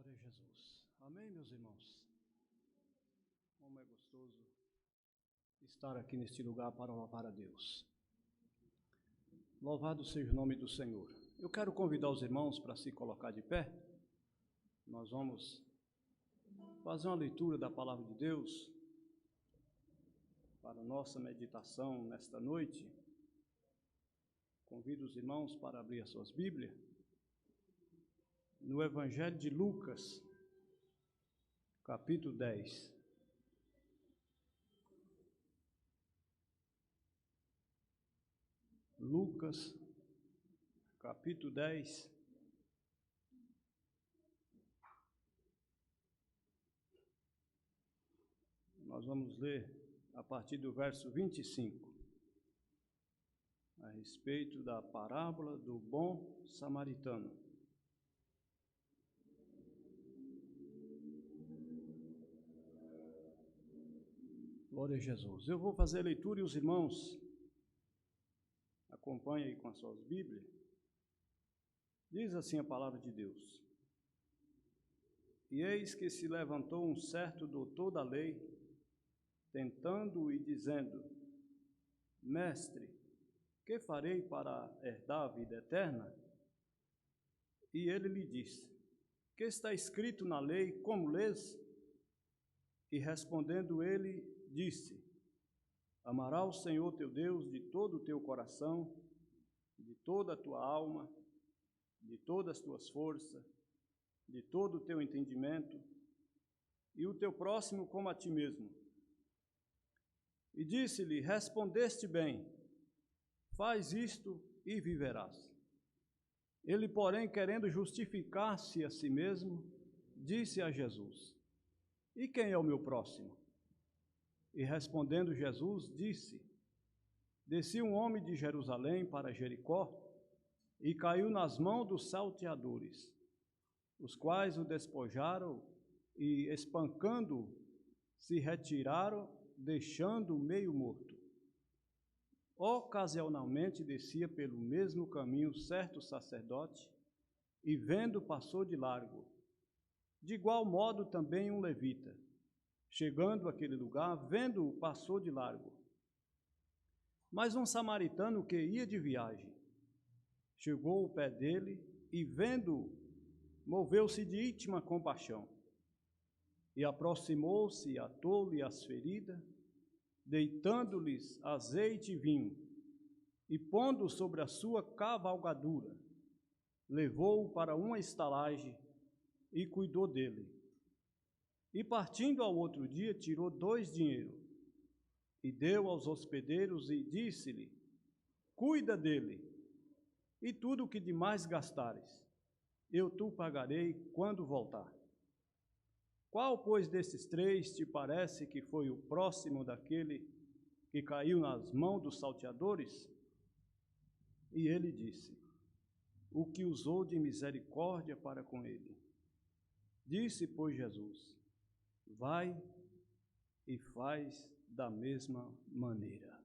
Glória a Jesus. Amém, meus irmãos? Como é gostoso estar aqui neste lugar para louvar a Deus. Louvado seja o nome do Senhor. Eu quero convidar os irmãos para se colocar de pé. Nós vamos fazer uma leitura da palavra de Deus para a nossa meditação nesta noite. Convido os irmãos para abrir as suas Bíblias no Evangelho de Lucas, capítulo 10. Lucas, capítulo 10. Nós vamos ler a partir do verso 25, a respeito da parábola do bom samaritano. Glória a Jesus. Eu vou fazer a leitura e os irmãos acompanhem aí com as suas Bíblias. Diz assim a palavra de Deus: E eis que se levantou um certo doutor da lei, tentando-o e dizendo: Mestre, que farei para herdar a vida eterna? E ele lhe disse: Que está escrito na lei, como lês? E respondendo ele, disse: Amarás o Senhor teu Deus de todo o teu coração, de toda a tua alma, de todas as tuas forças, de todo o teu entendimento, e o teu próximo como a ti mesmo. E disse-lhe: Respondeste bem, faz isto e viverás. Ele, porém, querendo justificar-se a si mesmo, disse a Jesus: E quem é o meu próximo? E respondendo Jesus, disse: Descia um homem de Jerusalém para Jericó e caiu nas mãos dos salteadores, os quais o despojaram e, espancando-o, se retiraram, deixando-o meio morto. Ocasionalmente descia pelo mesmo caminho certo sacerdote e, vendo, passou de largo. De igual modo também um levita, chegando àquele lugar, vendo-o, passou de largo. Mas um samaritano que ia de viagem chegou ao pé dele e, vendo-o, moveu-se de íntima compaixão e aproximou-se, atou-lhe as feridas, deitando-lhes azeite e vinho, e pondo sobre a sua cavalgadura, levou-o para uma estalagem e cuidou dele. E partindo ao outro dia, tirou 2 dinheiros e deu aos hospedeiros e disse-lhe: Cuida dele, e tudo o que demais gastares, eu te pagarei quando voltar. Qual, pois, desses 3 te parece que foi o próximo daquele que caiu nas mãos dos salteadores? E ele disse: O que usou de misericórdia para com ele. Disse, pois, Jesus: Vai e faz da mesma maneira.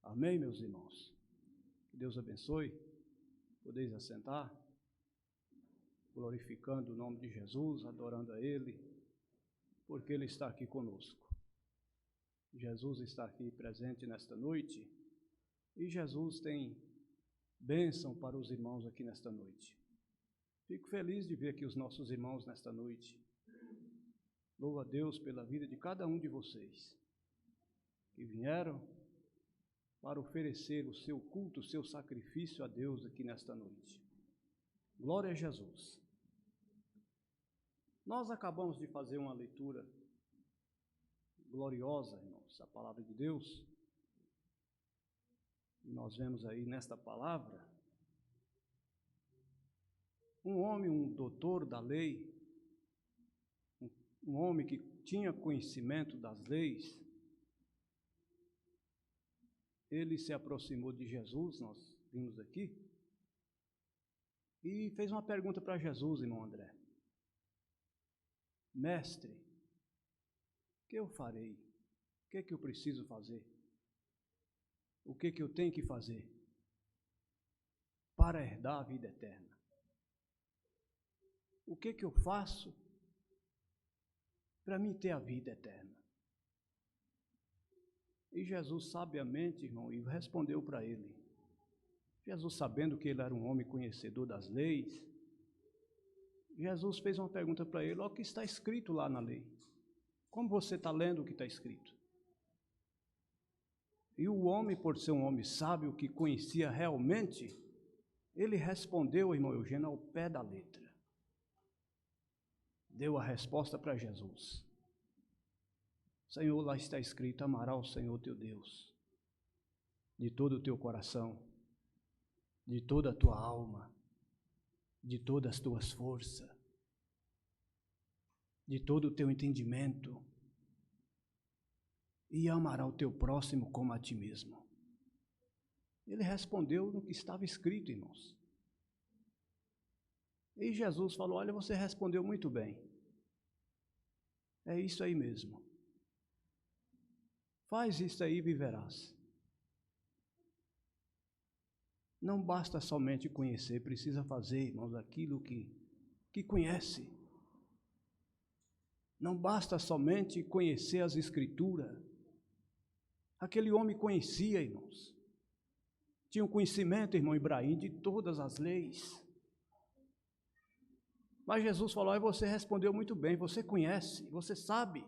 Amém, meus irmãos? Que Deus abençoe. Podeis assentar, glorificando o nome de Jesus, adorando a Ele, porque Ele está aqui conosco. Jesus está aqui presente nesta noite e Jesus tem bênção para os irmãos aqui nesta noite. Fico feliz de ver aqui os nossos irmãos nesta noite. Louvo a Deus pela vida de cada um de vocês que vieram para oferecer o seu culto, o seu sacrifício a Deus aqui nesta noite. Glória a Jesus. Nós acabamos de fazer uma leitura gloriosa, irmãos, a palavra de Deus. E nós vemos aí nesta palavra um homem, um doutor da lei, um homem que tinha conhecimento das leis. Ele se aproximou de Jesus, nós vimos aqui, e fez uma pergunta para Jesus, irmão André: Mestre, o que eu farei? O que é que eu preciso fazer? O que é que eu tenho que fazer para herdar a vida eterna? O que eu faço para mim ter a vida eterna? E Jesus sabiamente, irmão, respondeu para ele. Jesus, sabendo que ele era um homem conhecedor das leis, Jesus fez uma pergunta para ele: olha o que está escrito lá na lei. Como você está lendo o que está escrito? E o homem, por ser um homem sábio, que conhecia realmente, ele respondeu, irmão Eugênio, ao pé da letra. Deu a resposta para Jesus. Senhor, lá está escrito: amarás o Senhor teu Deus de todo o teu coração, de toda a tua alma, de todas as tuas forças, de todo o teu entendimento, e amarás o teu próximo como a ti mesmo. Ele respondeu no que estava escrito, irmãos. E Jesus falou: olha, você respondeu muito bem. É isso aí mesmo. Faz isso aí e viverás. Não basta somente conhecer, precisa fazer, irmãos, aquilo que conhece. Não basta somente conhecer as Escrituras. Aquele homem conhecia, irmãos. Tinha um conhecimento, irmão Ibrahim, de todas as leis. Mas Jesus falou: você respondeu muito bem, você conhece, você sabe.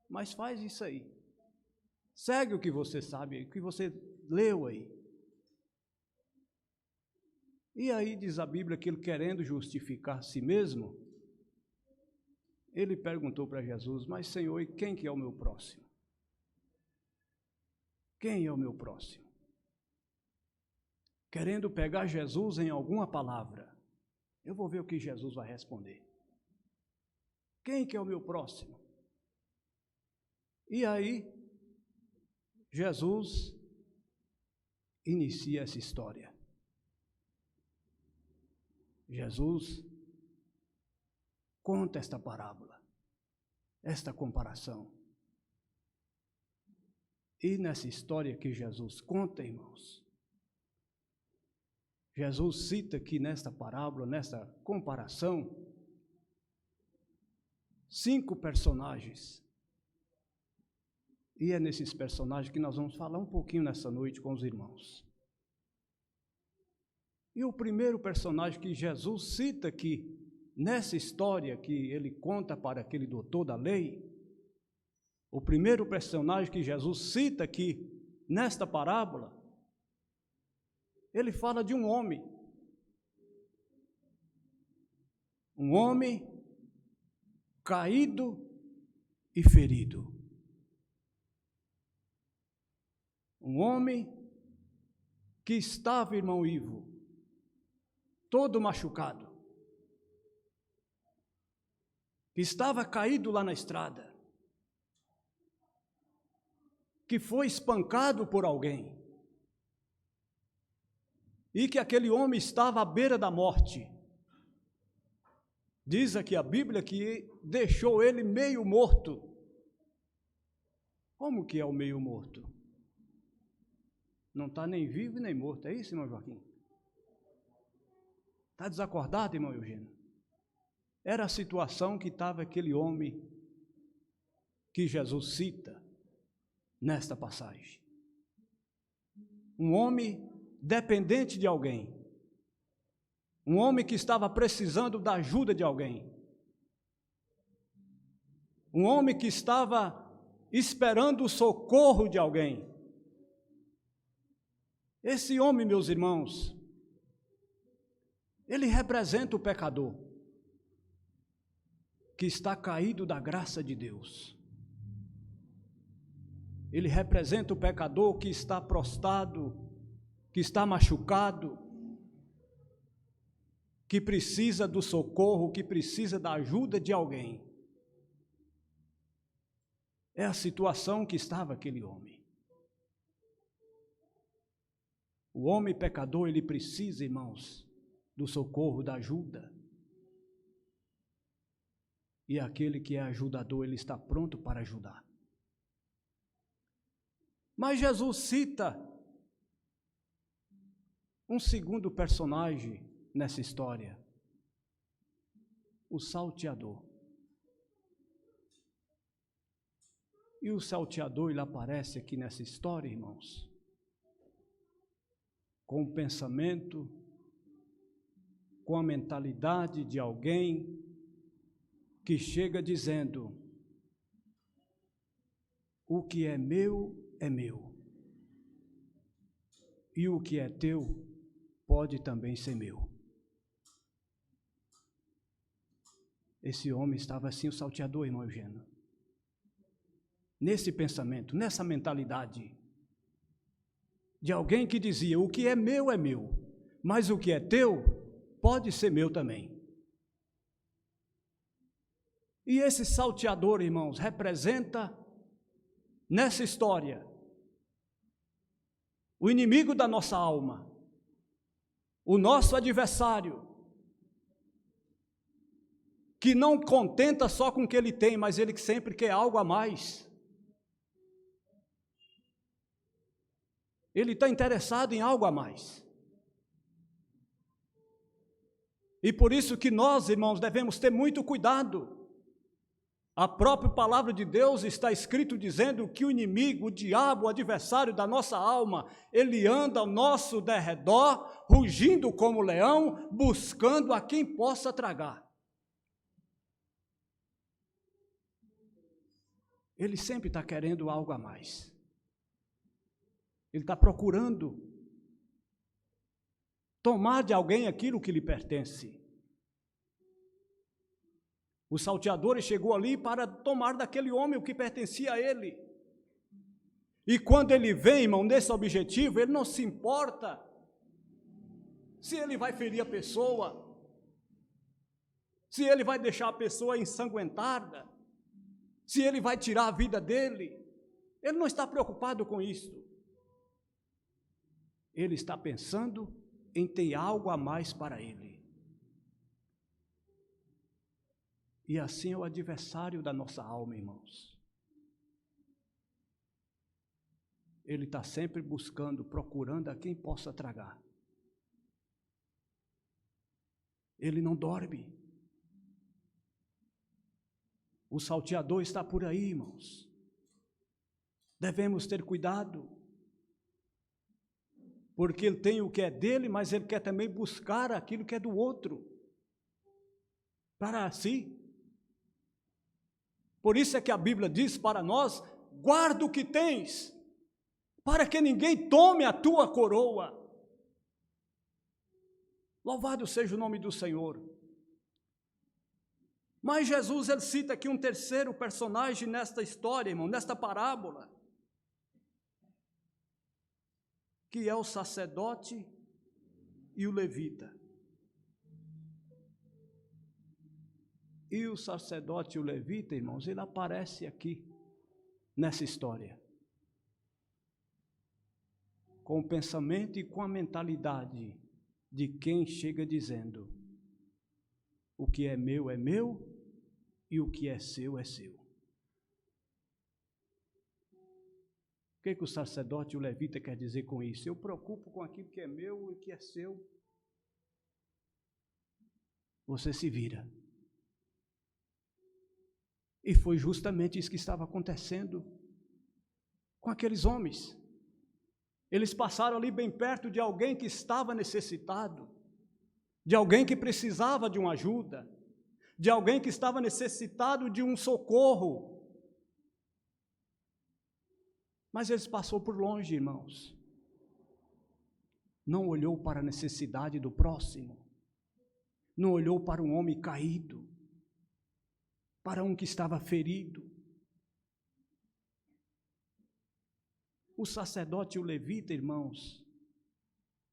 Mas faz isso aí. Segue o que você sabe, o que você leu aí. E aí diz a Bíblia que ele, querendo justificar a si mesmo, ele perguntou para Jesus: mas Senhor, e quem que é o meu próximo? Quem é o meu próximo? Querendo pegar Jesus em alguma palavra. Eu vou ver o que Jesus vai responder. Quem que é o meu próximo? E aí, Jesus inicia essa história. Jesus conta esta parábola, esta comparação. E nessa história que Jesus conta, irmãos, Jesus cita aqui nesta parábola, nesta comparação, 5 personagens. E é nesses personagens que nós vamos falar um pouquinho nessa noite com os irmãos. E o primeiro personagem que Jesus cita aqui, nessa história que ele conta para aquele doutor da lei, o primeiro personagem que Jesus cita aqui, nesta parábola, ele fala de um homem caído e ferido. Um homem que estava, irmão Ivo, todo machucado, que estava caído lá na estrada, que foi espancado por alguém, e que aquele homem estava à beira da morte. Diz aqui a Bíblia que deixou ele meio morto. Como que é o meio morto? Não está nem vivo nem morto, é isso, irmão Joaquim? Está desacordado, irmão Eugênio? Era a situação que estava aquele homem que Jesus cita nesta passagem. Um homem dependente de alguém. Um homem que estava precisando da ajuda de alguém. Um homem que estava esperando o socorro de alguém. Esse homem, meus irmãos, ele representa o pecador que está caído da graça de Deus. Ele representa o pecador que está prostrado, que está machucado, que precisa do socorro, que precisa da ajuda de alguém. É a situação que estava aquele homem. O homem pecador, ele precisa, irmãos, do socorro, da ajuda. E aquele que é ajudador, ele está pronto para ajudar. Mas Jesus cita um segundo personagem nessa história. o salteador. E o salteador, ele aparece aqui nessa história, irmãos, com o pensamento, com a mentalidade de alguém que chega dizendo: o que é meu, e o que é teu pode também ser meu. Esse homem estava assim, o salteador, irmão Eugênio, nesse pensamento, nessa mentalidade de alguém que dizia: o que é meu, mas o que é teu pode ser meu também. E esse salteador, irmãos, representa, nessa história, o inimigo da nossa alma, o nosso adversário, que não contenta só com o que ele tem, mas ele sempre quer algo a mais. Ele está interessado em algo a mais. E por isso que nós, irmãos, devemos ter muito cuidado. A própria palavra de Deus está escrito dizendo que o inimigo, o diabo, o adversário da nossa alma, ele anda ao nosso derredor, rugindo como leão, buscando a quem possa tragar. Ele sempre está querendo algo a mais. Ele está procurando tomar de alguém aquilo que lhe pertence. O salteador chegou ali para tomar daquele homem o que pertencia a ele. E quando ele vem, irmão, nesse objetivo, ele não se importa se ele vai ferir a pessoa, se ele vai deixar a pessoa ensanguentada, se ele vai tirar a vida dele. Ele não está preocupado com isso. Ele está pensando em ter algo a mais para ele. E assim é o adversário da nossa alma, irmãos. Ele está sempre buscando, procurando a quem possa tragar. Ele não dorme. O salteador está por aí, irmãos. Devemos ter cuidado, porque ele tem o que é dele, mas ele quer também buscar aquilo que é do outro, para si. Por isso é que a Bíblia diz para nós: guarda o que tens, para que ninguém tome a tua coroa. Louvado seja o nome do Senhor. Mas Jesus, ele cita aqui um terceiro personagem nesta história, irmão, nesta parábola, que é o sacerdote e o levita. E o sacerdote e o levita, irmãos, ele aparece aqui, nessa história, com o pensamento e com a mentalidade de quem chega dizendo: o que é meu, e o que é seu, é seu. O que o sacerdote e o levita quer dizer com isso? Eu preocupo com aquilo que é meu e o que é seu. Você se vira. E foi justamente isso que estava acontecendo com aqueles homens. Eles passaram ali bem perto de alguém que estava necessitado, de alguém que precisava de uma ajuda, de alguém que estava necessitado de um socorro. Mas eles passaram por longe, irmãos. Não olhou para a necessidade do próximo. Não olhou para um homem caído, para um que estava ferido. O sacerdote e o levita, irmãos,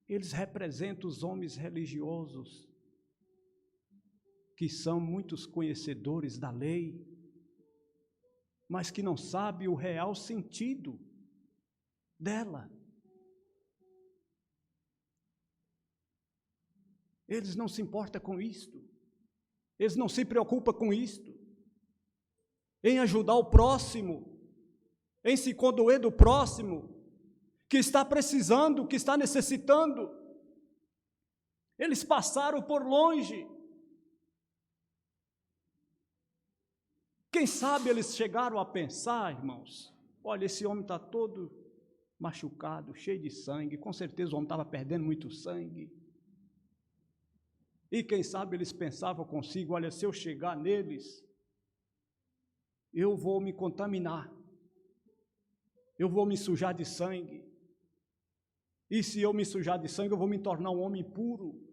eles representam os homens religiosos, que são muitos conhecedores da lei, mas que não sabem o real sentido dela. Eles não se importam com isto, eles não se preocupam com isto, em ajudar o próximo, em se condoer do próximo, que está precisando, que está necessitando. Eles passaram por longe. Quem sabe eles chegaram a pensar, irmãos, olha, esse homem está todo machucado, cheio de sangue, com certeza o homem estava perdendo muito sangue. E quem sabe eles pensavam consigo, olha, se eu chegar neles, eu vou me contaminar, eu vou me sujar de sangue, e se eu me sujar de sangue, eu vou me tornar um homem impuro,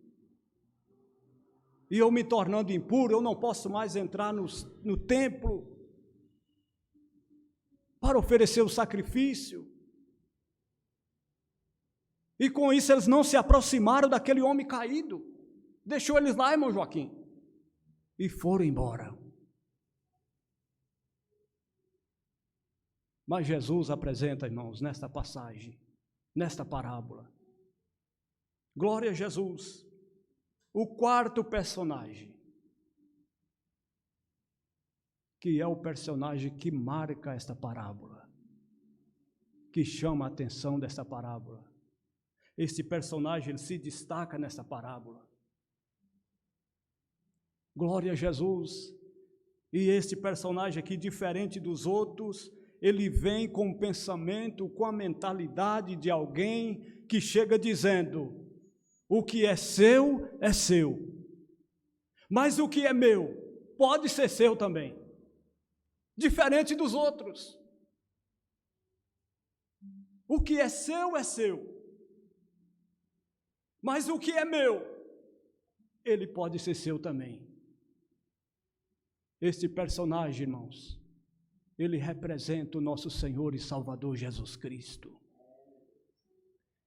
e eu me tornando impuro, eu não posso mais entrar no templo, para oferecer o sacrifício, e com isso eles não se aproximaram daquele homem caído, deixou eles lá, irmão Joaquim, e foram embora. Mas Jesus apresenta, irmãos, nesta passagem, nesta parábola, glória a Jesus, o quarto personagem, que é o personagem que marca esta parábola, que chama a atenção desta parábola. Este personagem ele se destaca nesta parábola. Glória a Jesus. E este personagem aqui, diferente dos outros, ele vem com o pensamento, com a mentalidade de alguém que chega dizendo: o que é seu, mas o que é meu, pode ser seu também. Diferente dos outros. O que é seu, mas o que é meu, ele pode ser seu também. Este personagem, irmãos, ele representa o nosso Senhor e Salvador Jesus Cristo,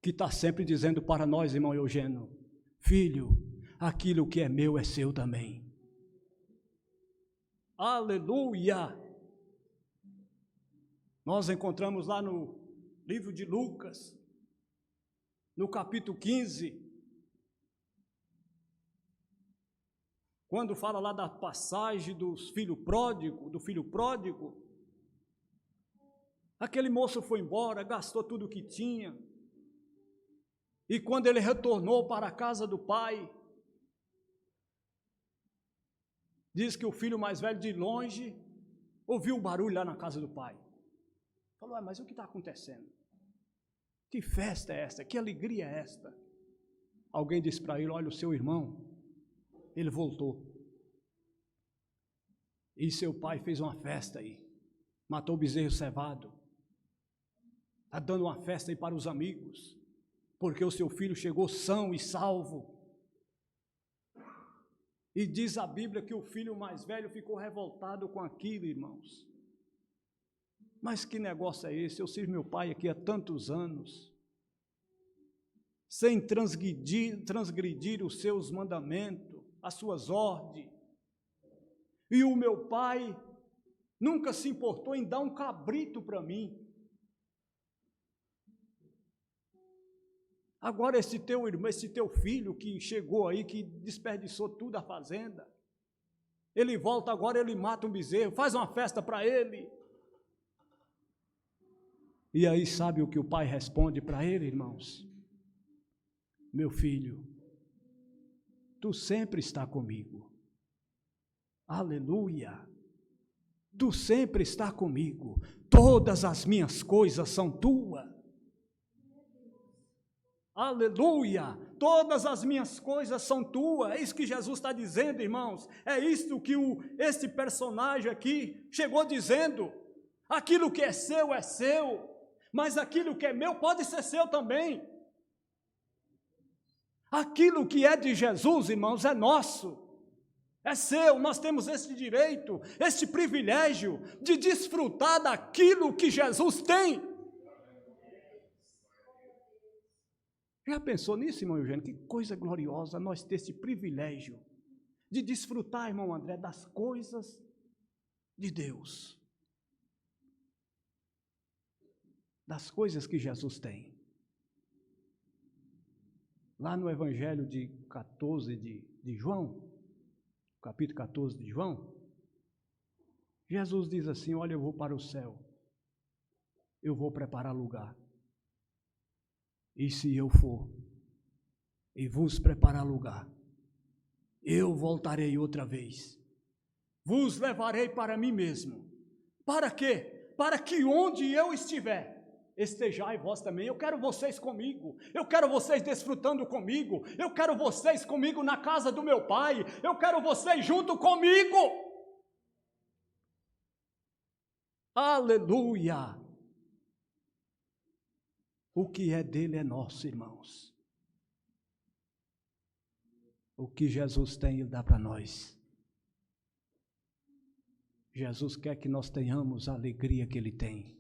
que está sempre dizendo para nós, irmão Eugênio: filho, aquilo que é meu é seu também. Aleluia! Nós encontramos lá no livro de Lucas, no capítulo 15, quando fala lá da passagem do filho pródigo, aquele moço foi embora, gastou tudo o que tinha, e quando ele retornou para a casa do pai, diz que o filho mais velho de longe ouviu um barulho lá na casa do pai. Falou: mas o que está acontecendo? Que festa é esta? Que alegria é esta? Alguém disse para ele: olha, o seu irmão, ele voltou. E seu pai fez uma festa aí, matou o bezerro cevado, está dando uma festa aí para os amigos, porque o seu filho chegou são e salvo. E diz a Bíblia que o filho mais velho ficou revoltado com aquilo, irmãos. Mas que negócio é esse? Eu sirvo meu pai aqui há tantos anos, sem transgredir os seus mandamentos, as suas ordens, e o meu pai nunca se importou em dar um cabrito para mim. Agora esse teu irmão, esse teu filho que chegou aí, que desperdiçou tudo a fazenda, ele volta agora, ele mata um bezerro, faz uma festa para ele. E aí sabe o que o pai responde para ele, irmãos? Meu filho, tu sempre está comigo. Aleluia! Tu sempre está comigo. Todas as minhas coisas são tuas. Aleluia! Todas as minhas coisas são tuas. É isso que Jesus está dizendo, irmãos. É isto que este personagem aqui chegou dizendo. Aquilo que é seu, mas aquilo que é meu pode ser seu também. Aquilo que é de Jesus, irmãos, é nosso. É seu, nós temos esse direito, esse privilégio de desfrutar daquilo que Jesus tem. Já pensou nisso, irmão Eugênio? Que coisa gloriosa nós ter esse privilégio de desfrutar, irmão André, das coisas de Deus. Das coisas que Jesus tem. Lá no Evangelho de 14 de João, capítulo 14 de João, Jesus diz assim: olha, eu vou para o céu, eu vou preparar lugar, e se eu for, e vos preparar lugar, eu voltarei outra vez, vos levarei para mim mesmo. Para quê? Para que onde eu estiver, estejai vós também. Eu quero vocês comigo, eu quero vocês desfrutando comigo, eu quero vocês comigo na casa do meu Pai, eu quero vocês junto comigo. Aleluia! O que é dele é nosso, irmãos. O que Jesus tem, Ele dá para nós. Jesus quer que nós tenhamos a alegria que Ele tem.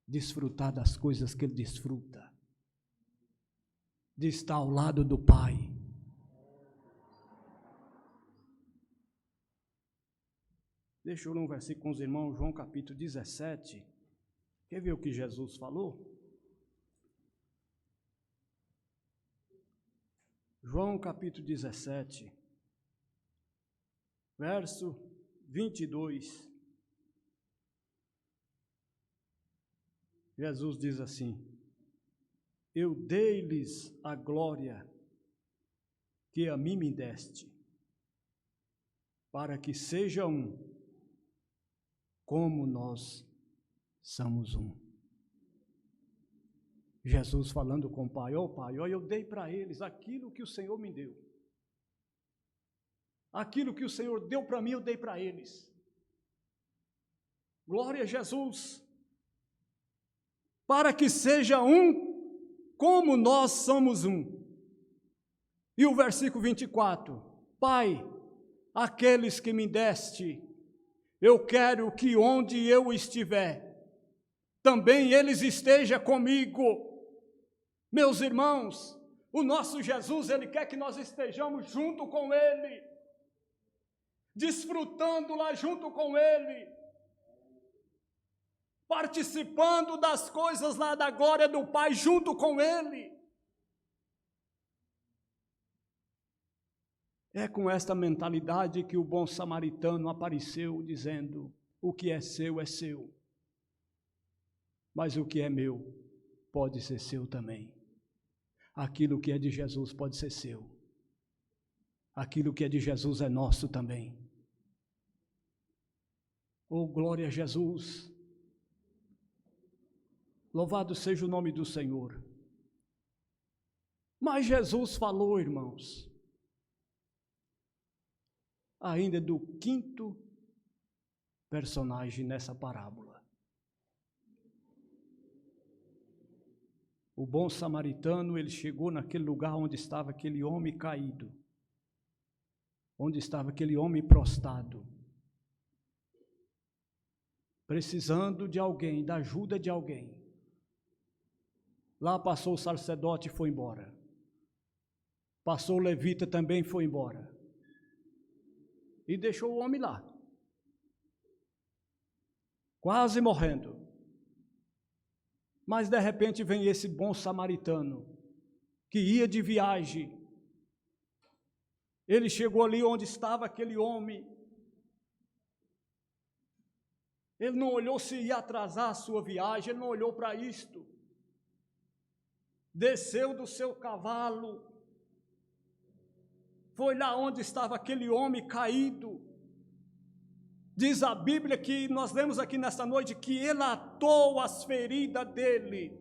Desfrutar das coisas que Ele desfruta. De estar ao lado do Pai. Deixa eu ler um versículo com os irmãos, João capítulo 17. Quer ver o que Jesus falou? João capítulo 17, verso 22. Jesus diz assim: eu dei-lhes a glória que a mim me deste, para que sejam um, como nós somos um. Jesus falando com o Pai: ó Pai, ó, eu dei para eles aquilo que o Senhor me deu. Aquilo que o Senhor deu para mim, eu dei para eles. Glória a Jesus. Para que seja um, como nós somos um. E o versículo 24: Pai, aqueles que me deste, eu quero que onde eu estiver, também eles estejam comigo. Meus irmãos, o nosso Jesus, Ele quer que nós estejamos junto com Ele, desfrutando lá junto com Ele, participando das coisas lá da glória do Pai junto com Ele. É com esta mentalidade que o bom samaritano apareceu dizendo: o que é seu, mas o que é meu pode ser seu também. Aquilo que é de Jesus pode ser seu. Aquilo que é de Jesus é nosso também. Oh, glória a Jesus. Louvado seja o nome do Senhor. Mas Jesus falou, irmãos, ainda do quinto personagem nessa parábola. O bom samaritano, ele chegou naquele lugar onde estava aquele homem caído, onde estava aquele homem prostrado, precisando de alguém, da ajuda de alguém. Lá passou o sacerdote e foi embora. Passou o levita também e foi embora. E deixou o homem lá, quase morrendo. Mas de repente vem esse bom samaritano, que ia de viagem. Ele chegou ali onde estava aquele homem. Ele não olhou se ia atrasar a sua viagem, ele não olhou para isto. Desceu do seu cavalo, foi lá onde estava aquele homem caído. Diz a Bíblia que nós lemos aqui nesta noite que ele atou as feridas dele.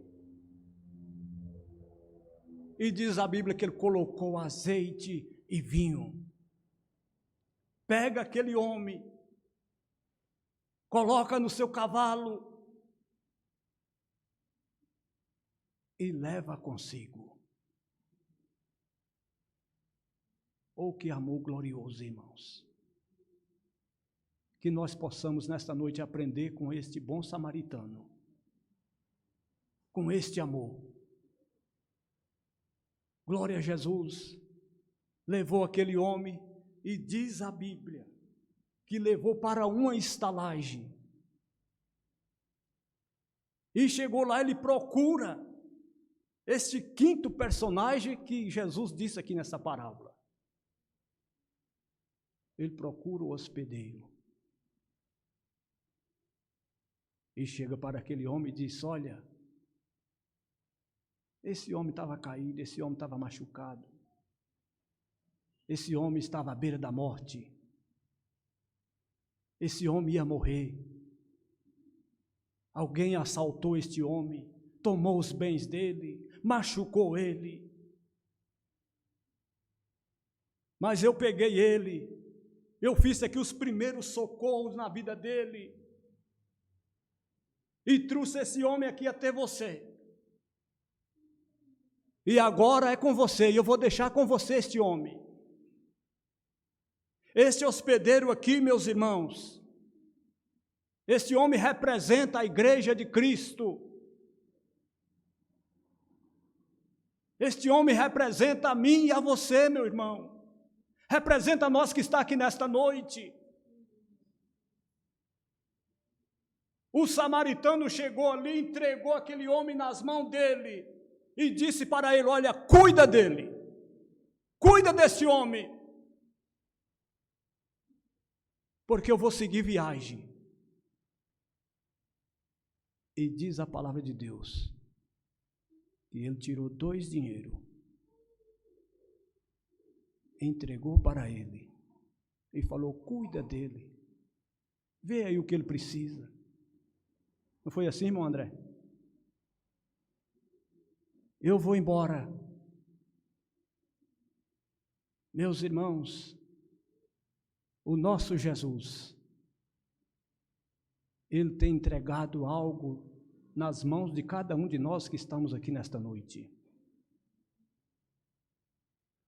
E diz a Bíblia que ele colocou azeite e vinho. Pega aquele homem, coloca no seu cavalo e leva consigo. Oh, que amor glorioso, irmãos. Que nós possamos nesta noite aprender com este bom samaritano, com este amor. Glória a Jesus. Levou aquele homem e diz a Bíblia que levou para uma estalagem. E chegou lá, ele procura este quinto personagem que Jesus disse aqui nessa parábola. Ele procura o hospedeiro. E chega para aquele homem e diz: olha, esse homem estava caído, esse homem estava machucado, esse homem estava à beira da morte. esse homem ia morrer. Alguém assaltou este homem, tomou os bens dele, machucou ele. Mas eu peguei ele, eu fiz aqui os primeiros socorros na vida dele, e trouxe esse homem aqui até você. E agora é com você, e eu vou deixar com você este homem. Este hospedeiro aqui, meus irmãos, este homem representa a igreja de Cristo. Este homem representa a mim e a você, meu irmão. Representa a nós que está aqui nesta noite. O samaritano chegou ali, entregou aquele homem nas mãos dele e disse para ele: olha, cuida dele, cuida desse homem, porque eu vou seguir viagem. E diz a palavra de Deus que ele tirou 2 dinheiros, entregou para ele e falou: cuida dele, vê aí o que ele precisa. Não foi assim, irmão André? Eu vou embora. Meus irmãos, o nosso Jesus, Ele tem entregado algo nas mãos de cada um de nós que estamos aqui nesta noite.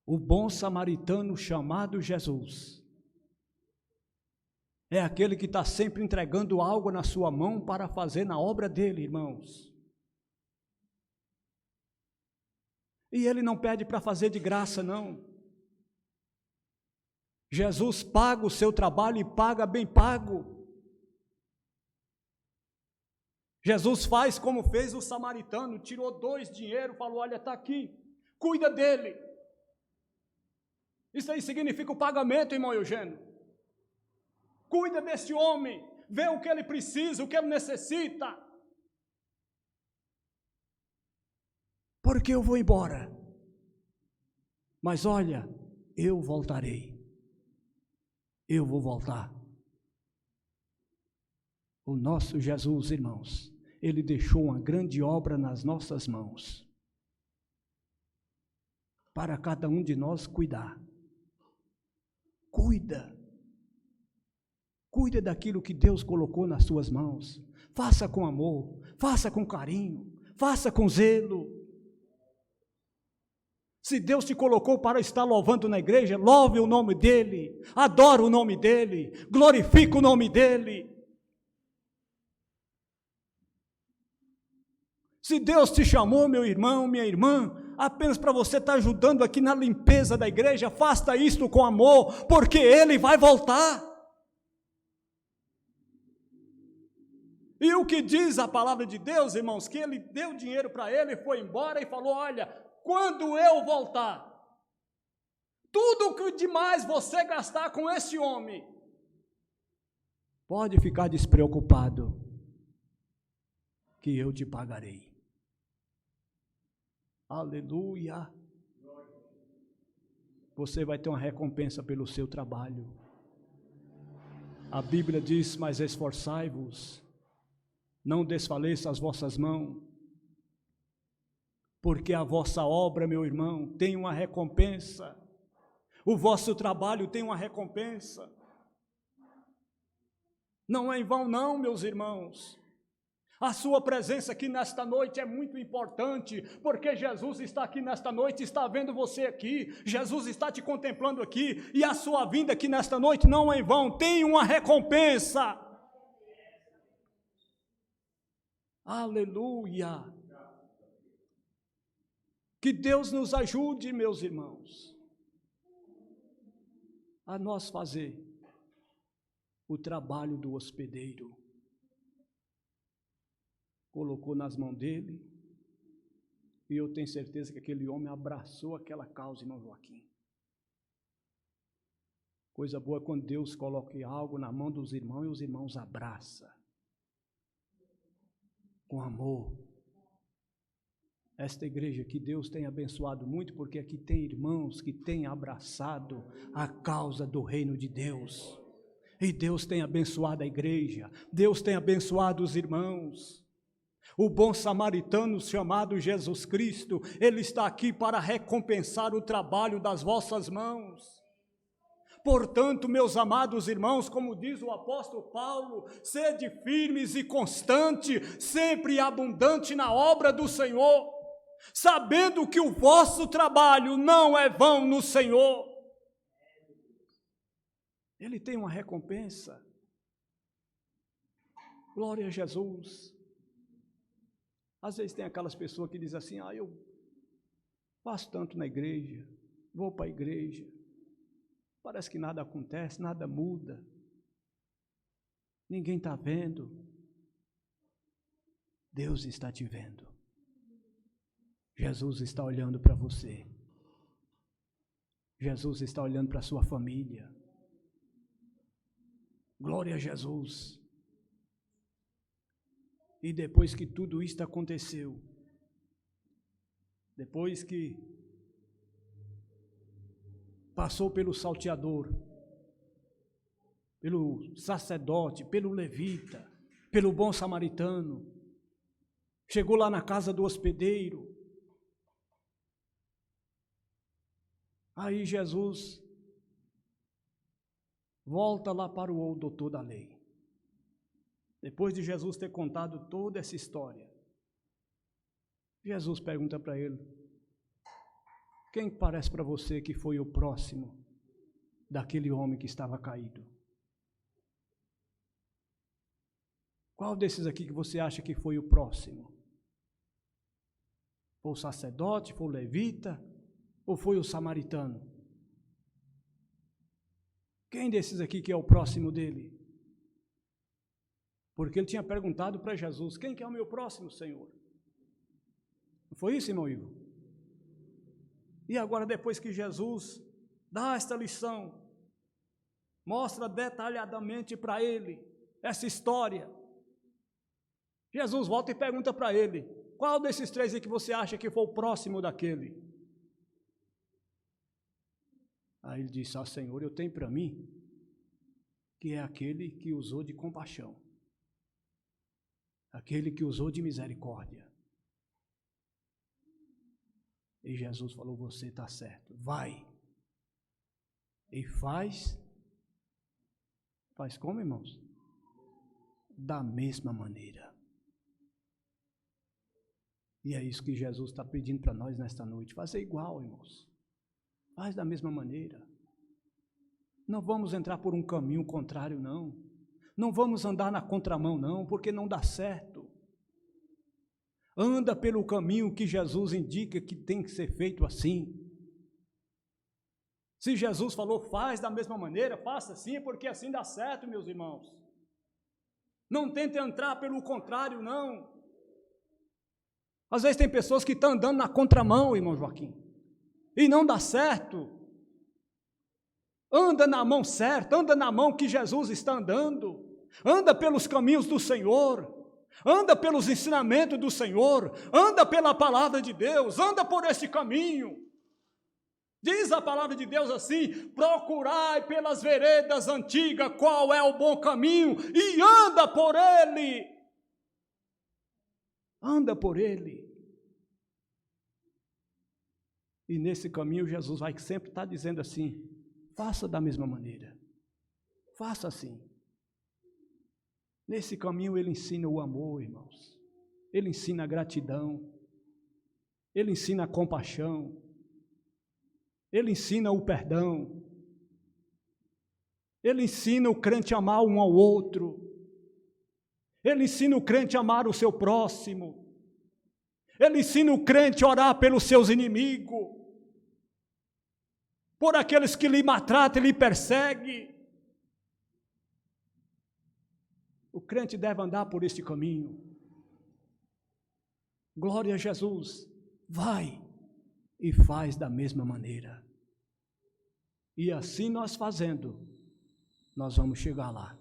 O bom samaritano chamado Jesus é aquele que está sempre entregando algo na sua mão para fazer na obra dele, irmãos. E ele não pede para fazer de graça, não. Jesus paga o seu trabalho e paga bem pago. Jesus faz como fez o samaritano, tirou 2 dinheiros, falou: olha, está aqui, cuida dele. Isso aí significa o pagamento, irmão Eugênio. Cuida desse homem, vê o que ele precisa, o que ele necessita. Porque eu vou embora. Mas olha, eu voltarei. Eu vou voltar. O nosso Jesus, irmãos, Ele deixou uma grande obra nas nossas mãos, para cada um de nós cuidar. Cuida daquilo que Deus colocou nas suas mãos. Faça com amor, faça com carinho, faça com zelo. Se Deus te colocou para estar louvando na igreja, louve o nome dEle, adore o nome dEle, glorifique o nome dEle. Se Deus te chamou, meu irmão, minha irmã, apenas para você estar ajudando aqui na limpeza da igreja, faça isto com amor, porque Ele vai voltar. E o que diz a palavra de Deus, irmãos, que ele deu dinheiro para ele, foi embora e falou: olha, quando eu voltar, tudo o que demais você gastar com esse homem, pode ficar despreocupado, que eu te pagarei. Aleluia! Você vai ter uma recompensa pelo seu trabalho. A Bíblia diz: mas esforçai-vos, não desfaleça as vossas mãos, porque a vossa obra, meu irmão, tem uma recompensa. O vosso trabalho tem uma recompensa. Não é em vão não, meus irmãos. A sua presença aqui nesta noite é muito importante, porque Jesus está aqui nesta noite, está vendo você aqui, Jesus está te contemplando aqui, e a sua vinda aqui nesta noite não é em vão, tem uma recompensa. Aleluia! Que Deus nos ajude, meus irmãos, a nós fazer o trabalho do hospedeiro. Colocou nas mãos dele, e eu tenho certeza que aquele homem abraçou aquela causa, irmão Joaquim. Coisa boa quando Deus coloca algo na mão dos irmãos e os irmãos abraçam com amor. Esta igreja que Deus tem abençoado muito, porque aqui tem irmãos que têm abraçado a causa do reino de Deus. E Deus tem abençoado a igreja, Deus tem abençoado os irmãos. O bom samaritano chamado Jesus Cristo, Ele está aqui para recompensar o trabalho das vossas mãos. Portanto, meus amados irmãos, como diz o apóstolo Paulo, sede firmes e constantes, sempre abundante na obra do Senhor, sabendo que o vosso trabalho não é vão no Senhor. Ele tem uma recompensa. Glória a Jesus. Às vezes tem aquelas pessoas que dizem assim, eu faço tanto na igreja, vou para a igreja, parece que nada acontece, nada muda, ninguém está vendo. Deus está te vendo. Jesus está olhando para você. Jesus está olhando para a sua família. Glória a Jesus. E depois que tudo isto aconteceu, depois que passou pelo salteador, pelo sacerdote, pelo levita, pelo bom samaritano, chegou lá na casa do hospedeiro, aí Jesus volta lá para o doutor da lei. Depois de Jesus ter contado toda essa história, Jesus pergunta para ele, quem parece para você que foi o próximo daquele homem que estava caído? Qual desses aqui que você acha que foi o próximo? Foi o sacerdote, foi o levita ou foi o samaritano? Quem desses aqui que é o próximo dele? Porque ele tinha perguntado para Jesus, quem que é o meu próximo, Senhor? Não foi isso, irmão Ivo? E agora, depois que Jesus dá esta lição, mostra detalhadamente para ele essa história, Jesus volta e pergunta para ele, qual desses três aí que você acha que foi o próximo daquele? Aí ele disse, Senhor, eu tenho para mim que é aquele que usou de compaixão, aquele que usou de misericórdia. E Jesus falou, você está certo, vai e faz como, irmãos? Da mesma maneira. E é isso que Jesus está pedindo para nós nesta noite, fazer igual, irmãos, faz da mesma maneira. Não vamos entrar por um caminho contrário, não vamos andar na contramão, não, porque não dá certo. Anda pelo caminho que Jesus indica que tem que ser feito assim. Se Jesus falou, faz da mesma maneira, faça assim, porque assim dá certo, meus irmãos. Não tente entrar pelo contrário, não. Às vezes tem pessoas que estão andando na contramão, irmão Joaquim, e não dá certo. Anda na mão certa, anda na mão que Jesus está andando. Anda pelos caminhos do Senhor. Anda pelos ensinamentos do Senhor, anda pela palavra de Deus, anda por esse caminho. Diz a palavra de Deus assim, procurai pelas veredas antigas qual é o bom caminho e anda por ele. Anda por ele. E nesse caminho Jesus vai sempre estar dizendo assim, faça da mesma maneira, faça assim. Nesse caminho ele ensina o amor, irmãos. Ele ensina a gratidão. Ele ensina a compaixão. Ele ensina o perdão. Ele ensina o crente a amar um ao outro. Ele ensina o crente a amar o seu próximo. Ele ensina o crente a orar pelos seus inimigos. Por aqueles que lhe maltratam e lhe perseguem. O crente deve andar por este caminho. Glória a Jesus. Vai e faz da mesma maneira. E assim nós fazendo, nós vamos chegar lá.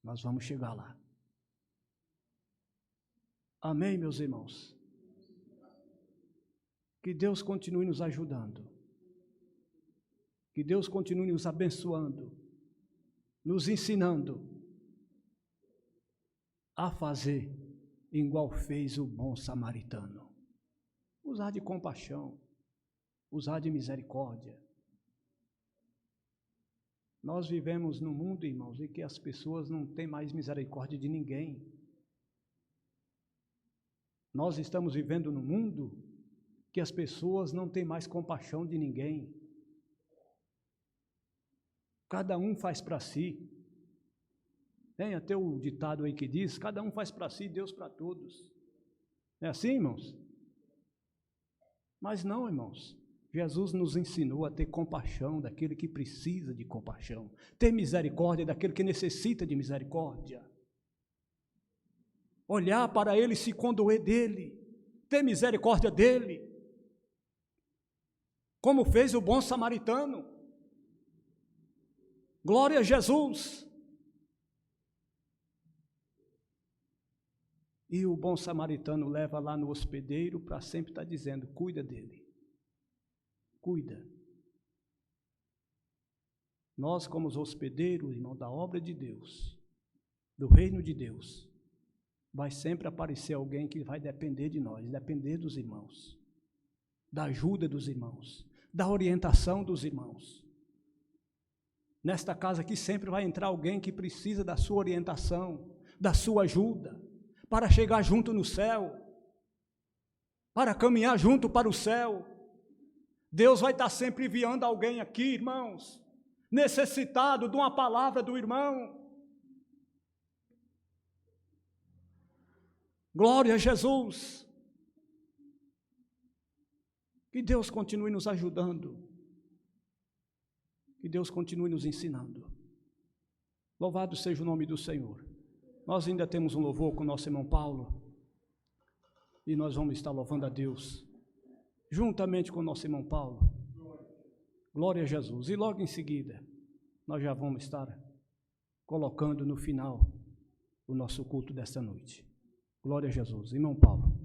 Nós vamos chegar lá. Amém, meus irmãos? Que Deus continue nos ajudando. Que Deus continue nos abençoando. nos ensinando a fazer igual fez o bom samaritano. Usar de compaixão, usar de misericórdia. Nós vivemos num mundo, irmãos, em que as pessoas não têm mais misericórdia de ninguém. Nós estamos vivendo num mundo que as pessoas não têm mais compaixão de ninguém. Cada um faz para si. Tem até o ditado aí que diz, cada um faz para si, Deus para todos. É assim, irmãos? Mas não, irmãos. Jesus nos ensinou a ter compaixão daquele que precisa de compaixão. Ter misericórdia daquele que necessita de misericórdia. Olhar para ele e se condoer dele. Ter misericórdia dele. Como fez o bom samaritano. Glória a Jesus. E o bom samaritano leva lá no hospedeiro para sempre estar dizendo, cuida dele. Cuida. Nós, como os hospedeiros, irmão, da obra de Deus, do reino de Deus, vai sempre aparecer alguém que vai depender de nós, depender dos irmãos, da ajuda dos irmãos, da orientação dos irmãos. Nesta casa aqui sempre vai entrar alguém que precisa da sua orientação, da sua ajuda, para chegar junto no céu, para caminhar junto para o céu. Deus vai estar sempre enviando alguém aqui, irmãos, necessitado de uma palavra do irmão. Glória a Jesus. Que Deus continue nos ajudando. Que Deus continue nos ensinando. Louvado seja o nome do Senhor. Nós ainda temos um louvor com o nosso irmão Paulo. E nós vamos estar louvando a Deus. Juntamente com o nosso irmão Paulo. Glória a Jesus. E logo em seguida, nós já vamos estar colocando no final o nosso culto desta noite. Glória a Jesus. Irmão Paulo.